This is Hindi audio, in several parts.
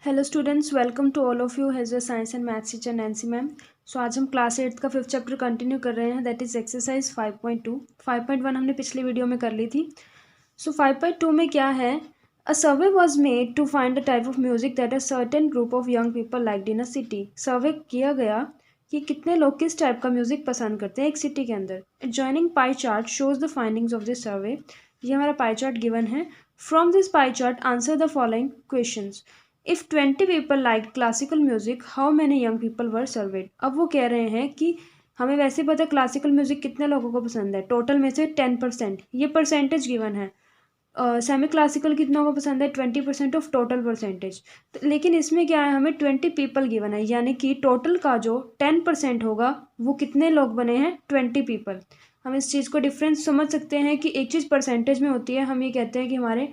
Hello students, welcome to all of you has a science and maths teacher Nancy ma'am. So आज हम क्लास 8 का 5th चैप्टर कंटिन्यू कर रहे हैं, दैट इज़ एक्सरसाइज 5.2। 5.1 हमने पिछली वीडियो में कर ली थी। सो 5.2 में क्या है, a survey was made to find the type of music that a certain group of young people liked in a city. Survey किया गया कि कितने लोग किस टाइप का म्यूजिक पसंद करते हैं एक सिटी के अंदर। Joining pie chart shows the findings of this survey. ये हमारा पाई चार्ट गिवन है। From this pie chart answer the following questions. If 20 people like classical music, how many young people were served. अब वो कह रहे हैं कि हमें वैसे पता है क्लासिकल म्यूजिक कितने लोगों को पसंद है, टोटल में से 10%, ये परसेंटेज गिवन है। सेमी क्लासिकल कितनों को पसंद है, 20% ऑफ टोटल परसेंटेज। तो लेकिन इसमें क्या है, हमें 20 पीपल गिवन है, यानी कि टोटल का जो 10% होगा वो कितने लोग बने हैं, 20 पीपल। हम इस चीज़ को डिफरेंस समझ सकते हैं कि एक चीज़ परसेंटेज में होती है, हम ये कहते हैं कि हमारे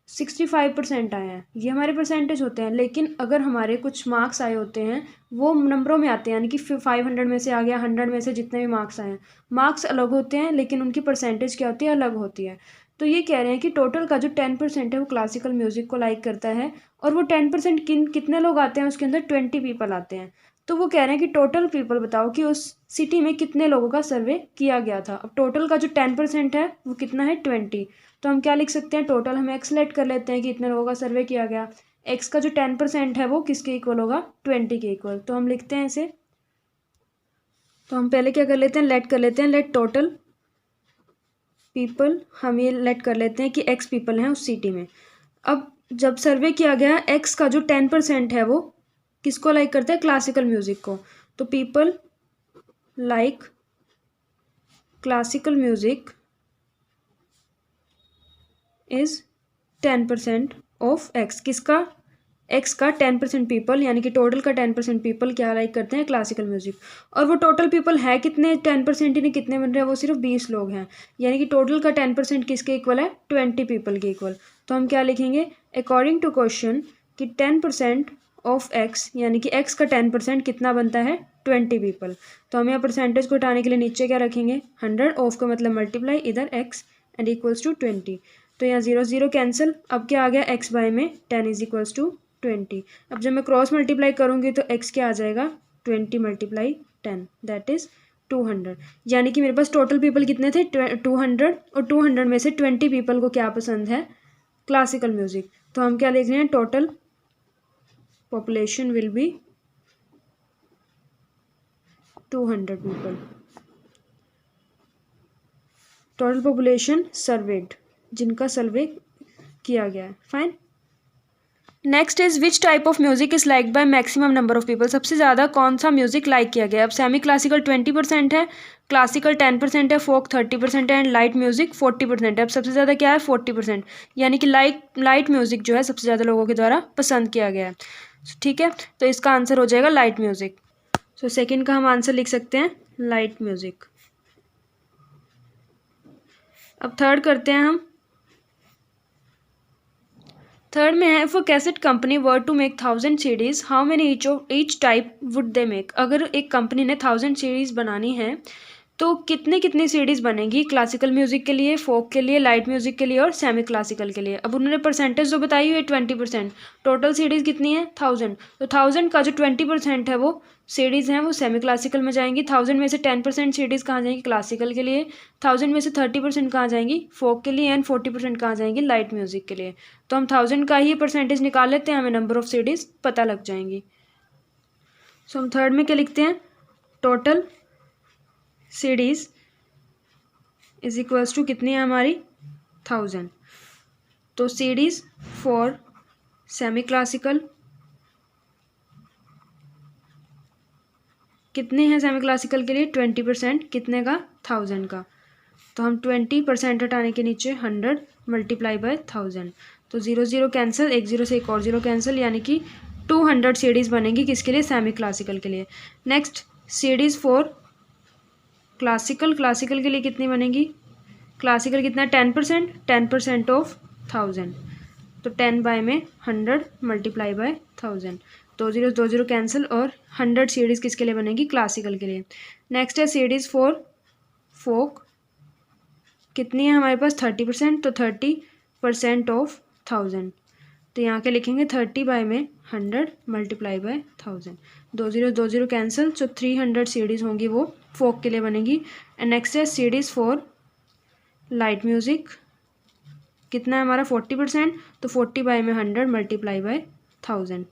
65% आए हैं, ये हमारे परसेंटेज होते हैं। लेकिन अगर हमारे कुछ मार्क्स आए होते हैं वो नंबरों में आते हैं, यानी कि 500 में से आ गया, 100 में से जितने भी मार्क्स आए हैं, मार्क्स अलग होते हैं लेकिन उनकी परसेंटेज क्या होती है, अलग होती है। तो ये कह रहे हैं कि टोटल का जो 10% है वो क्लासिकल म्यूजिक को लाइक करता है, और वो 10% कितने लोग आते हैं उसके अंदर, 20 पीपल आते हैं। तो वो कह रहे हैं कि टोटल पीपल बताओ कि उस सिटी में कितने लोगों का सर्वे किया गया था। अब टोटल का जो 10% है वो कितना है, 20। तो हम क्या लिख सकते हैं, टोटल हम एक्स लेट कर लेते हैं कि इतने लोगों का सर्वे किया गया। एक्स का जो 10% है वो किसके इक्वल होगा, 20 के इक्वल। तो हम लिखते हैं इसे, तो हम पहले क्या कर लेते हैं, लेट कर लेते हैं, लेट टोटल पीपल, हम ये लेट कर लेते हैं कि एक्स पीपल हैं उस सिटी में। अब जब सर्वे किया गया, एक्स का जो 10% है वो किसको लाइक करता है, क्लासिकल म्यूजिक को। तो people like classical music is 10% of x. किसका, एक्स का 10% पीपल, यानी कि टोटल का 10% पीपल क्या लाइक करते हैं, क्लासिकल म्यूजिक। और वो टोटल पीपल है कितने, 10% ही नहीं, कितने बन रहे हैं, वो सिर्फ 20 लोग हैं। यानी कि टोटल का 10% किसके इक्वल है, 20 पीपल के इक्वल। तो हम क्या लिखेंगे, अकॉर्डिंग टू क्वेश्चन कि 10% ऑफ एक्स, यानी कि एक्स का 10% कितना बनता है, 20 पीपल। तो हम यहाँ परसेंटेज को हटाने के लिए नीचे क्या रखेंगे, 100, ऑफ का मतलब मल्टीप्लाई, इधर एक्स एंड इक्वल्स टू 20। तो यहाँ 0 0 कैंसिल। अब क्या आ गया, एक्स बाय में 10 इज इक्वल्स टू 20। अब जब मैं क्रॉस मल्टीप्लाई करूँगी तो x क्या आ जाएगा, 20 मल्टीप्लाई 10, दैट इज़ 200। यानी कि मेरे पास टोटल पीपल कितने थे, 200, और 200 में से 20 पीपल को क्या पसंद है, क्लासिकल म्यूजिक। तो हम क्या लिख रहे हैं, total population will be 200 people. Total population served, जिनका सर्वे किया गया है, fine. Next is which type of music is like by maximum number of people. सबसे ज़्यादा कौन सा म्यूजिक लाइक किया गया है। अब सेमी क्लासिकल 20% है, क्लासिकल 10% है, फोक 30% है, एंड लाइट म्यूजिक 40% है। अब सबसे ज़्यादा क्या है, 40%, यानी कि लाइट म्यूजिक जो है सबसे ज़्यादा लोगों के द्वारा पसंद किया गया है। ठीक है, तो इसका आंसर हो जाएगा लाइट म्यूजिक। सो सेकेंड का हम आंसर लिख सकते हैं लाइट म्यूजिक। अब थर्ड करते हैं हम। थर्ड में है, four cassette company were to make 1000 series, how many each type would they make. अगर एक कंपनी ने 1000 सीरीज बनानी है तो कितनी कितनी सीरीज बनेगी, क्लासिकल म्यूजिक के लिए, फोक के लिए, लाइट म्यूजिक के लिए और सेमी क्लासिकल के लिए। अब उन्होंने परसेंटेज जो बताई हुई है 20%, टोटल सीरीज कितनी है, 1000। तो 1000 का जो 20% है वो सीरीज हैं वो सेमी क्लासिकल में जाएंगी। 1000 में से 10% सीरीज कहाँ जाएंगी, क्लासिकल के लिए। 1000 में से 30% कहाँ जाएंगी, फोक के लिए, एंड 40% कहाँ जाएंगी, लाइट म्यूजिक के लिए। तो हम 1000 का ही परसेंटेज निकाल लेते हैं, हमें नंबर ऑफ सीरीज पता लग जाएंगी। सो हम थर्ड में क्या लिखते हैं, total series is equals to कितनी है हमारी, 1000। तो सीरीज फॉर सेमी क्लासिकल कितने हैं, सेमी क्लासिकल के लिए 20%, कितने का, 1000 का। तो हम 20% हटाने के नीचे 100 मल्टीप्लाई बाय 1000। तो 0 0 कैंसिल, एक 0 से एक और 0 कैंसिल, यानी कि 200 सीरीज बनेगी किसके लिए, सेमी क्लासिकल के लिए। नेक्स्ट सीरीज फॉर क्लासिकल के लिए कितनी बनेगी, क्लासिकल कितना, 10%, 10% ऑफ 1000। तो 10 बाय में 100 मल्टीप्लाई बाय 1000। दो जीरो कैंसिल, और 100 सीरीज किसके लिए बनेगी, क्लासिकल के लिए। नेक्स्ट है सीरीज फॉर फोक, कितनी है हमारे पास, 30%, तो 30% ऑफ 1000। तो यहाँ के लिखेंगे 30 बाय में 100 multiply by 1000, 20 cancel, so 300 CDs होंगी वो फोक के लिए बनेगी। एंड नेक्स्ट है सीडीज़ फॉर लाइट म्यूज़िक, कितना है हमारा 40%, तो 40 बाय में 100 मल्टीप्लाई बाय 1000,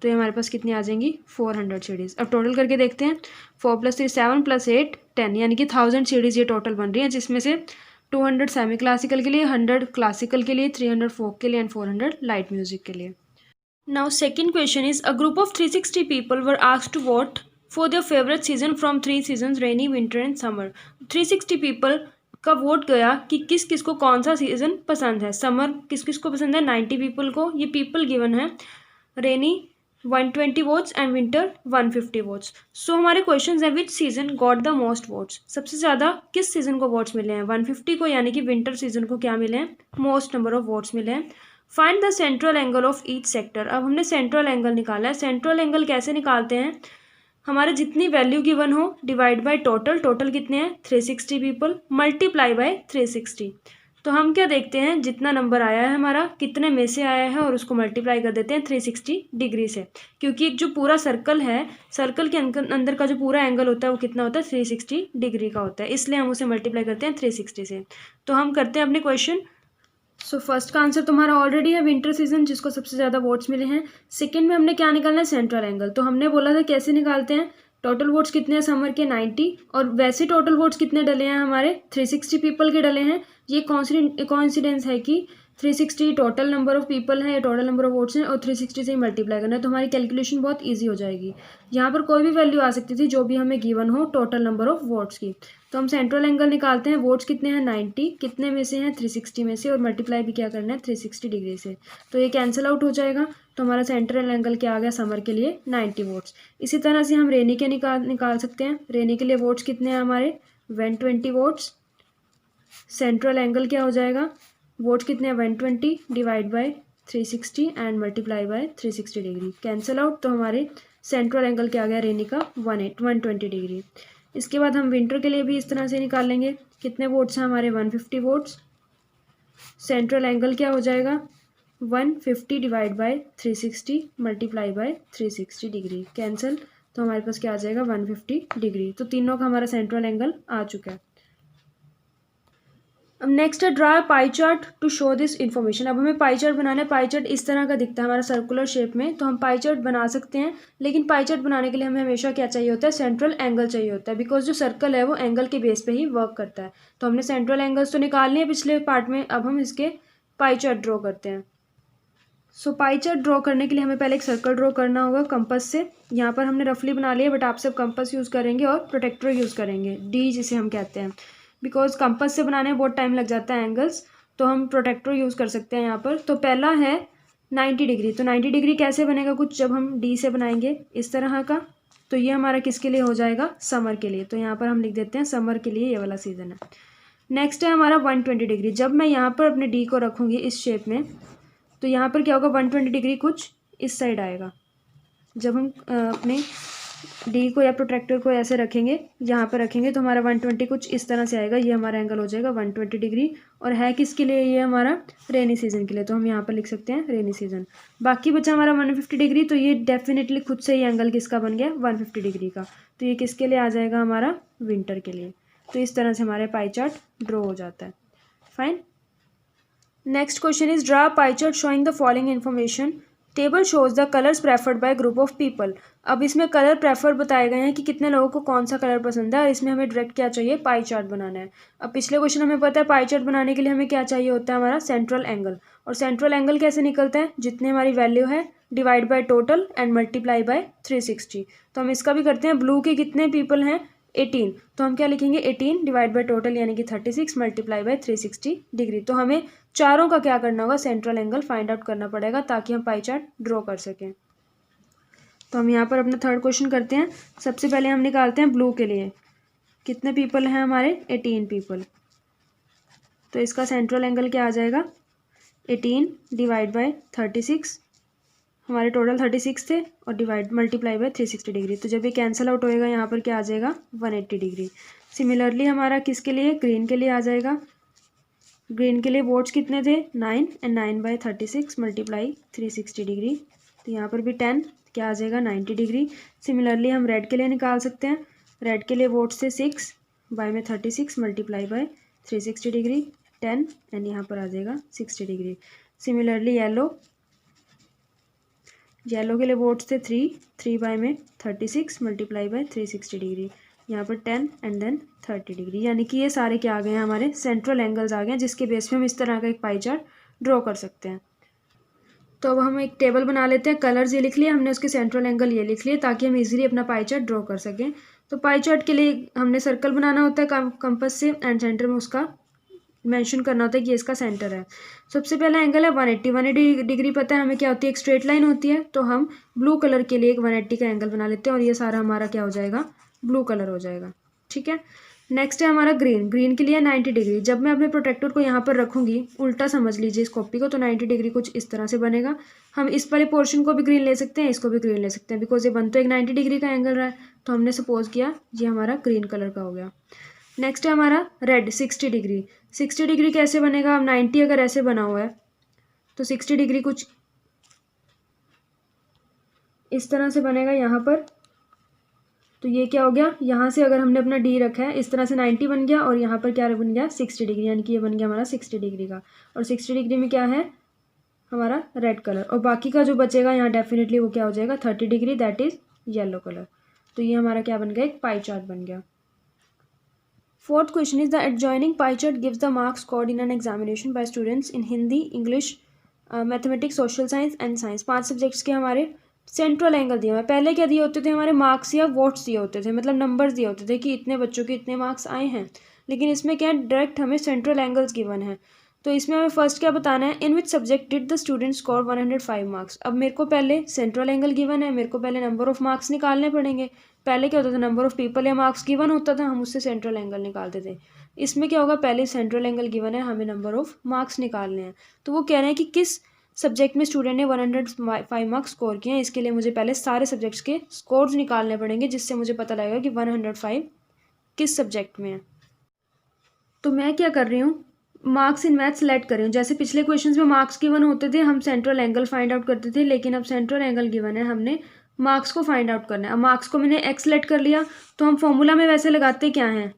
तो ये हमारे पास कितनी आ जाएंगी 400 सीडीज़। अब टोटल करके देखते हैं, 4 + 3 7 + 8 10, यानी कि 1000 सीडीज़ ये टोटल बन रही है, जिसमें से 200 सेमी क्लासिकल के लिए, 100 क्लासिकल के लिए, 300 फोक के लिए एंड 400 लाइट म्यूजिक के लिए। Now second question is, a group of 360 people were asked to vote for their favourite season from 3 season, rainy, winter and summer. 360 people का वोट गया कि किस किस को कौन सा सीजन पसंद है। समर किस किस को पसंद है, 90 पीपल को, ये पीपल गिवन है। रेनी 120 वोट्स एंड विंटर 150 वोट्स। सो हमारे क्वेश्चन है, विच season got the most votes, सबसे ज़्यादा किस सीजन को वोट्स मिले हैं, 150 को, यानी कि विंटर सीजन को क्या मिले हैं, मोस्ट नंबर ऑफ वोट्स मिले हैं। Find the central angle of each sector. अब हमने सेंट्रल एंगल निकाला है। सेंट्रल एंगल कैसे निकालते हैं, हमारे जितनी वैल्यू गिवन हो डिवाइड बाय टोटल, टोटल कितने हैं 360 पीपल, मल्टीप्लाई बाय 360। तो हम क्या देखते हैं, जितना नंबर आया है हमारा कितने में से आया है और उसको मल्टीप्लाई कर देते हैं 360 डिग्री से, क्योंकि एक जो पूरा सर्कल है, सर्कल के अंदर का जो पूरा एंगल होता है वो कितना होता है 360 डिग्री का होता है, इसलिए हम उसे मल्टीप्लाई करते हैं 360 से। तो हम करते हैं अपने क्वेश्चन। सो फर्स्ट का आंसर तुम्हारा ऑलरेडी है विंटर सीजन, जिसको सबसे ज़्यादा वोट्स मिले हैं। सेकंड में हमने क्या निकालना है, सेंट्रल एंगल। तो हमने बोला था कैसे निकालते हैं, टोटल वोट्स कितने हैं समर के 90, और वैसे टोटल वोट्स कितने डले हैं हमारे 360 पीपल के डले हैं। ये कॉन्सिडेंस है कि 360 टोटल नंबर ऑफ पीपल है, टोटल नंबर ऑफ वोट्स हैं, और 360 से ही मल्टीप्लाई करना है, तो हमारी कैलकुलेशन बहुत ईजी हो जाएगी। यहाँ पर कोई भी वैल्यू आ सकती थी जो भी हमें गिवन हो टोटल नंबर ऑफ वोट्स की। तो हम सेंट्रल एंगल निकालते हैं, वोट्स कितने हैं 90, कितने में से हैं 360 में से, और मल्टीप्लाई भी क्या करना है 360 डिग्री से, तो ये कैंसिल आउट हो जाएगा। तो हमारा सेंट्रल एंगल क्या आ गया समर के लिए 90 वोट्स। इसी तरह से हम रेनी के निकाल सकते हैं। रेनी के लिए वोट्स कितने हैं हमारे 120 वोट्स। सेंट्रल एंगल क्या हो जाएगा, वोट्स कितने हैं 120 divide by 360 and multiply by 360 degree, cancel out. तो हमारे सेंट्रल एंगल क्या आ गया रेनी का 120 डिग्री। इसके बाद हम विंटर के लिए भी इस तरह से निकाल लेंगे। कितने वोट्स हैं हमारे 150 वोट्स। सेंट्रल एंगल क्या हो जाएगा 150 divide by 360 multiply by 360 degree, cancel. तो हमारे पास क्या आ जाएगा 150 डिग्री। तो तीनों का हमारा सेंट्रल एंगल आ चुका है। अब नेक्स्ट है draw pie chart to show this information. अब हमें पाई चार्ट बनाना है। पाई चार्ट इस तरह का दिखता है हमारा सर्कुलर शेप में, तो हम पाई चार्ट बना सकते हैं, लेकिन पाई चार्ट बनाने के लिए हमें हमेशा क्या चाहिए होता है, सेंट्रल एंगल चाहिए होता है, बिकॉज जो सर्कल है वो एंगल के बेस पे ही वर्क करता है। तो हमने सेंट्रल एंगल्स तो निकाल लिए पिछले पार्ट में, अब हम इसके पाई चार्ट ड्रॉ करते हैं। सो पाई चार्ट ड्रॉ करने के लिए हमें पहले एक सर्कल ड्रॉ करना होगा कंपास से। यहाँ पर हमने रफली बना लिया, बट आप सब कंपास यूज़ करेंगे और प्रोटेक्टर यूज़ करेंगे, डी जिसे हम कहते हैं, बिकॉज कंपास से बनाने में बहुत टाइम लग जाता है एंगल्स, तो हम प्रोटेक्टर यूज़ कर सकते हैं यहाँ पर। तो पहला है 90 डिग्री। तो 90 डिग्री कैसे बनेगा कुछ, जब हम डी से बनाएंगे इस तरह का, तो ये हमारा किसके लिए हो जाएगा समर के लिए। तो यहाँ पर हम लिख देते हैं समर के लिए ये वाला सीज़न है। नेक्स्ट है हमारा 120 डिग्री। जब मैं यहाँ पर अपने डी को रखूँगी इस शेप में, तो यहाँ पर क्या होगा 120 डिग्री कुछ इस साइड आएगा। जब हम अपने डी को या प्रोट्रैक्टर को ऐसे रखेंगे, यहाँ पर रखेंगे, तो हमारा 120 कुछ इस तरह से आएगा, ये हमारा एंगल हो जाएगा 120 डिग्री। और है किसके लिए, ये हमारा रेनी सीजन के लिए, तो हम यहाँ पर लिख सकते हैं रेनी सीजन। बाकी बचा हमारा 150 डिग्री, तो ये डेफिनेटली खुद से ही एंगल किसका बन गया 150 डिग्री का, तो ये किसके लिए आ जाएगा हमारा विंटर के लिए। तो इस तरह से हमारे पाई चार्ट ड्रॉ हो जाता है। Fine. Next question is draw pie chart showing the following information. Table shows the colours preferred bye group of people. अब इसमें कलर प्रेफर बताए गए हैं कि कितने लोगों को कौन सा कलर पसंद है, और इसमें हमें डायरेक्ट क्या चाहिए पाई चार्ट बनाना है। अब पिछले क्वेश्चन हमें पता है पाई चार्ट बनाने के लिए हमें क्या चाहिए होता है हमारा सेंट्रल एंगल। और सेंट्रल एंगल कैसे निकलता है, जितने हमारी वैल्यू है divide by total and multiply by 360। तो हम इसका भी करते हैं। ब्लू के कितने पीपल हैं 18, तो हम क्या लिखेंगे 18 डिवाइड बाय टोटल यानी कि 36 मल्टीप्लाई बाय 360 डिग्री। तो हमें चारों का क्या करना होगा सेंट्रल एंगल फाइंड आउट करना पड़ेगा, ताकि हम पाई चार्ट ड्रॉ कर सकें। तो हम यहाँ पर अपना थर्ड क्वेश्चन करते हैं। सबसे पहले हम निकालते हैं ब्लू के लिए, कितने पीपल हैं हमारे 18 पीपल। तो इसका सेंट्रल एंगल क्या आ जाएगा 18 डिवाइड बाय 36, हमारे टोटल 36 थे, और डिवाइड मल्टीप्लाई बाय 360 डिग्री। तो जब ये कैंसिल आउट होएगा यहाँ पर क्या आ जाएगा 180 डिग्री। सिमिलरली हमारा किसके लिए ग्रीन के लिए आ जाएगा। ग्रीन के लिए वोट्स कितने थे 9, एंड 9 बाय 36 मल्टीप्लाई 360 डिग्री, तो यहाँ पर भी 10 क्या आ जाएगा 90 डिग्री। सिमिलरली हम रेड के लिए निकाल सकते हैं। रेड के लिए वोट से 6 बाय में 36 मल्टीप्लाई बाय 360 डिग्री 10 एंड यहाँ पर आ जाएगा 60 डिग्री। सिमिलरली येलो के लिए वोट से 3 बाय में 36 मल्टीप्लाई बाय 360 डिग्री, यहाँ पर 10 एंड देन 30 डिग्री। यानी कि ये सारे क्या आ गए हैं, हमारे सेंट्रल एंगल्स आ गए हैं, जिसके बेस पे हम इस तरह का एक पाई चार्ट ड्रॉ कर सकते हैं। तो अब हम एक टेबल बना लेते हैं। कलर्स ये लिख लिए हमने, उसके सेंट्रल एंगल ये लिख लिए, ताकि हम इजीली अपना पाई चार्ट ड्रॉ कर सकें। तो पाई चार्ट के लिए हमने सर्कल बनाना होता है कंपास से एंड सेंटर में उसका मेंशन करना होता है कि ये इसका सेंटर है। सबसे पहला एंगल है 180 डिग्री पता है हमें क्या होती है, एक स्ट्रेट लाइन होती है। तो हम ब्लू कलर के लिए एक 180 का एंगल बना लेते हैं और ये सारा हमारा क्या हो जाएगा, ब्लू कलर हो जाएगा। ठीक है, नेक्स्ट है हमारा ग्रीन के लिए 90 डिग्री। जब मैं अपने प्रोटेक्टर को यहाँ पर रखूँगी, उल्टा समझ लीजिए इस कॉपी को, तो 90 डिग्री कुछ इस तरह से बनेगा। हम इस वाले पोर्शन को भी ग्रीन ले सकते हैं, इसको भी ग्रीन ले सकते हैं, बिकॉज ये बन तो एक 90 डिग्री का एंगल रहा है। तो हमने सपोज किया ये हमारा ग्रीन कलर का हो गया। नेक्स्ट है हमारा रेड 60 डिग्री। 60 डिग्री कैसे बनेगा, अब 90 अगर ऐसे बना हुआ है तो 60 डिग्री कुछ इस तरह से बनेगा यहाँ पर। तो ये क्या हो गया, यहाँ से अगर हमने अपना डी रखा है इस तरह से 90 बन गया और यहाँ पर क्या बन गया 60 डिग्री, यानी कि ये बन गया हमारा 60 डिग्री का। और 60 डिग्री में क्या है हमारा रेड कलर, और बाकी का जो बचेगा यहाँ डेफिनेटली वो क्या हो जाएगा 30 degree, that is yellow colour. तो ये हमारा क्या बन गया, एक पाई चार्ट बन गया। Fourth question is the adjoining pie chart gives the marks scored in an examination by students in Hindi, English, mathematics, social science and science. 5 subjects के हमारे सेंट्रल एंगल दिए हुए हैं। पहले क्या दिए होते थे हमारे, मार्क्स या वोट्स दिए होते थे, मतलब नंबर्स दिए होते थे कि इतने बच्चों के इतने मार्क्स आए हैं। लेकिन इसमें क्या है, डायरेक्ट हमें सेंट्रल एंगल्स गिवन है। तो इसमें हमें फर्स्ट क्या बताना है, in which subject did the student score 105 marks. अब मेरे को पहले सेंट्रल एंगल गिवन है, मेरे को पहले नंबर ऑफ मार्क्स निकालने पड़ेंगे। पहले क्या होता था, नंबर ऑफ पीपल या मार्क्स गिवन होता था, हम उससे सेंट्रल एंगल निकालते थे। इसमें क्या होगा, पहले सेंट्रल एंगल गिवन है, हमें नंबर ऑफ मार्क्स निकालने हैं। तो वो कह रहे हैं कि किस सब्जेक्ट में स्टूडेंट ने 105 मार्क्स स्कोर किए हैं। इसके लिए मुझे पहले सारे सब्जेक्ट्स के स्कोर्स निकालने पड़ेंगे, जिससे मुझे पता लगेगा कि 105 किस सब्जेक्ट में है। तो मैं क्या कर रही हूँ, मार्क्स इन मैथ सेलेक्ट कर रही हूँ। जैसे पिछले क्वेश्चंस में मार्क्स गिवन होते थे, हम सेंट्रल एंगल फाइंड आउट करते थे, लेकिन अब सेंट्रल एंगल गिवन है, हमने मार्क्स को फाइंड आउट करना है। अब मार्क्स को मैंने एक्स सेलेक्ट कर लिया, तो हम फॉर्मूला में वैसे लगाते क्या हैं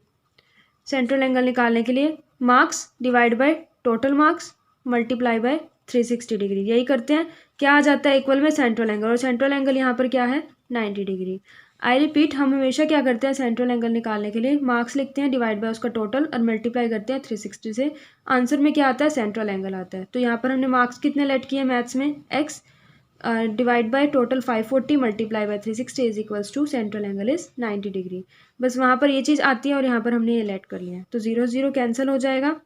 सेंट्रल एंगल निकालने के लिए, marks divide by total marks multiply by 360 degree, यही करते हैं। क्या आ जाता है इक्वल में सेंट्रल एंगल, और सेंट्रल एंगल यहाँ पर क्या है 90 डिग्री। आई रिपीट, हम हमेशा क्या करते हैं सेंट्रल एंगल निकालने के लिए मार्क्स लिखते हैं डिवाइड बाय उसका टोटल और मल्टीप्लाई करते हैं 360 से। आंसर में क्या आता है, सेंट्रल एंगल आता है। तो यहाँ पर हमने मार्क्स कितने लेट किए मैथ्स में, x divide by total 540 multiply by 360 is equals to central angle is 90 degree. बस वहाँ पर ये चीज़ आती है और यहाँ पर हमने ये लेट कर लिया है। तो 0 0 कैंसिल हो जाएगा।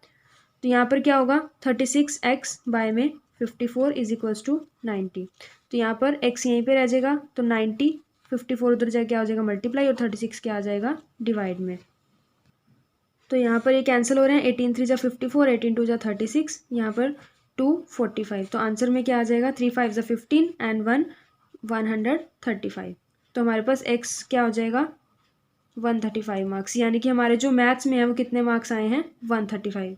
तो यहाँ पर क्या होगा 36x बाय में 54 इज इक्वल्स टू 90। तो यहाँ पर x यहीं पे रह जाएगा, तो 90 54 उधर जाके क्या हो जाएगा मल्टीप्लाई, और 36 क्या आ जाएगा डिवाइड में। तो यहाँ पर ये कैंसिल हो रहे हैं, 18 3 जा 54, 18 2 जा 36, यहाँ पर 2 45। तो आंसर में क्या आ जाएगा 3 5 जा 15 एंड 1 135। तो हमारे पास x क्या हो जाएगा 135 मार्क्स, यानी कि हमारे जो मैथ्स में है वो कितने मार्क्स आए हैं 135।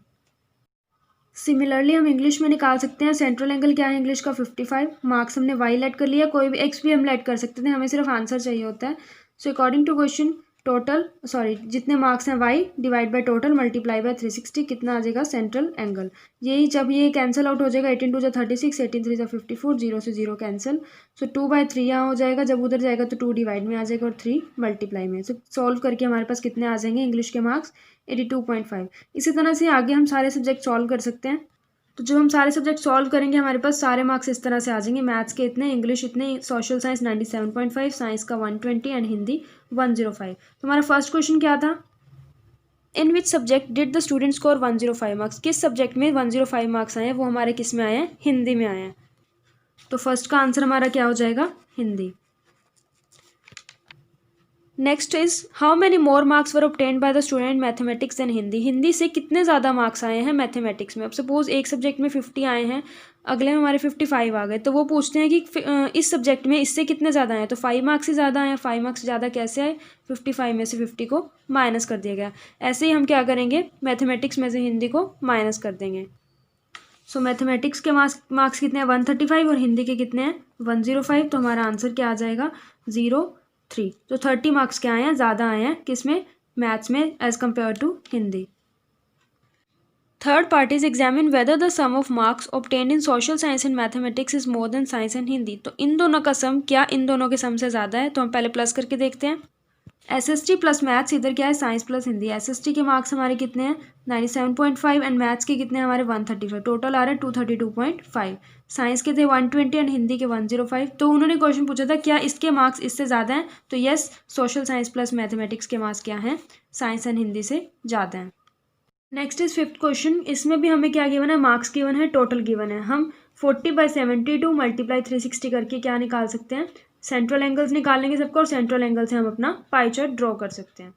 सिमिलरली हम इंग्लिश में निकाल सकते हैं। सेंट्रल एंगल क्या है इंग्लिश का 55, मार्क्स हमने y लेट कर लिया, कोई भी x भी हम लेट कर सकते थे, हमें सिर्फ आंसर चाहिए होता है। सो अकॉर्डिंग टू क्वेश्चन जितने मार्क्स हैं y divide by total multiply by 360 कितना आ जाएगा सेंट्रल एंगल। यही जब ये कैंसिल आउट हो जाएगा, 18 2 जा 36, 18 3 जा 54, 0 से 0 कैंसिल। सो 2/3 यहाँ हो जाएगा, जब उधर जाएगा तो 2 डिवाइड में आ जाएगा और 3 मल्टीप्लाई में। सो सॉल्व करके हमारे पास कितने आ जाएंगे इंग्लिश के मार्क्स 82.5। इसी तरह से आगे हम सारे सब्जेक्ट सॉल्व कर सकते हैं। तो जब हम सारे सब्जेक्ट सॉल्व करेंगे हमारे पास सारे मार्क्स इस तरह से आ जाएंगे, मैथ्स के इतने, इंग्लिश इतने, सोशल साइंस 97.5, साइंस का 120 एंड हिंदी 105। तो हमारा फर्स्ट क्वेश्चन क्या था, in which subject did the student score 105 marks. किस सब्जेक्ट में 105 मार्क्स आए हैं, वो हमारे किस में आए हैं, हिंदी में आए हैं। तो फर्स्ट का आंसर हमारा क्या हो जाएगा Hindi. Next is how many more marks were obtained by the student mathematics and Hindi. Hindi से कितने ज़्यादा मार्क्स आए हैं मैथमेटिक्स में। अब सपोज एक सब्जेक्ट में 50 आए हैं, अगले में हमारे 55 आ गए, तो वो पूछते हैं कि इस सब्जेक्ट में इससे कितने ज़्यादा आए, तो 5 मार्क्स से ज़्यादा आए। 5 मार्क्स ज़्यादा कैसे आए, 55 में से 50 को माइनस कर दिया गया। ऐसे ही हम क्या करेंगे मैथमेटिक्स में से हिंदी को माइनस कर देंगे। सो मैथमेटिक्स के मार्क्स कितने हैं 135 और हिंदी के कितने हैं 105। तो हमारा आंसर क्या आ जाएगा 03। तो 30 मार्क्स क्या आए हैं ज़्यादा आए हैं किसमें मैथ्स में as compare to Hindi. Third parties examine whether the sum of marks obtained in social science and mathematics is more than science and Hindi. तो इन दोनों का सम क्या इन दोनों के सम से ज़्यादा है। तो हम पहले प्लस करके देखते हैं। SST प्लस मैथ्स इधर क्या है साइंस प्लस हिंदी। SST के मार्क्स हमारे कितने हैं 97.5 एंड मैथ्स के कितने हैं हमारे 135। टोटल आ रहे हैं 232.5। साइंस के थे 120 एंड हिंदी के 105। तो उन्होंने क्वेश्चन पूछा था क्या इसके मार्क्स इससे ज़्यादा हैं। तो yes social science plus mathematics के मार्क्स क्या हैं साइंस एंड हिंदी से ज़्यादा हैं। Next is fifth question. इसमें भी हमें क्या गिवन है मार्क्स गिवन है टोटल गिवन है। हम 40/72 मल्टीप्लाई 360 करके क्या निकाल सकते हैं सेंट्रल एंगल्स निकाल लेंगे सबको और सेंट्रल एंगल से हम अपना पाई चार्ट ड्रॉ कर सकते हैं।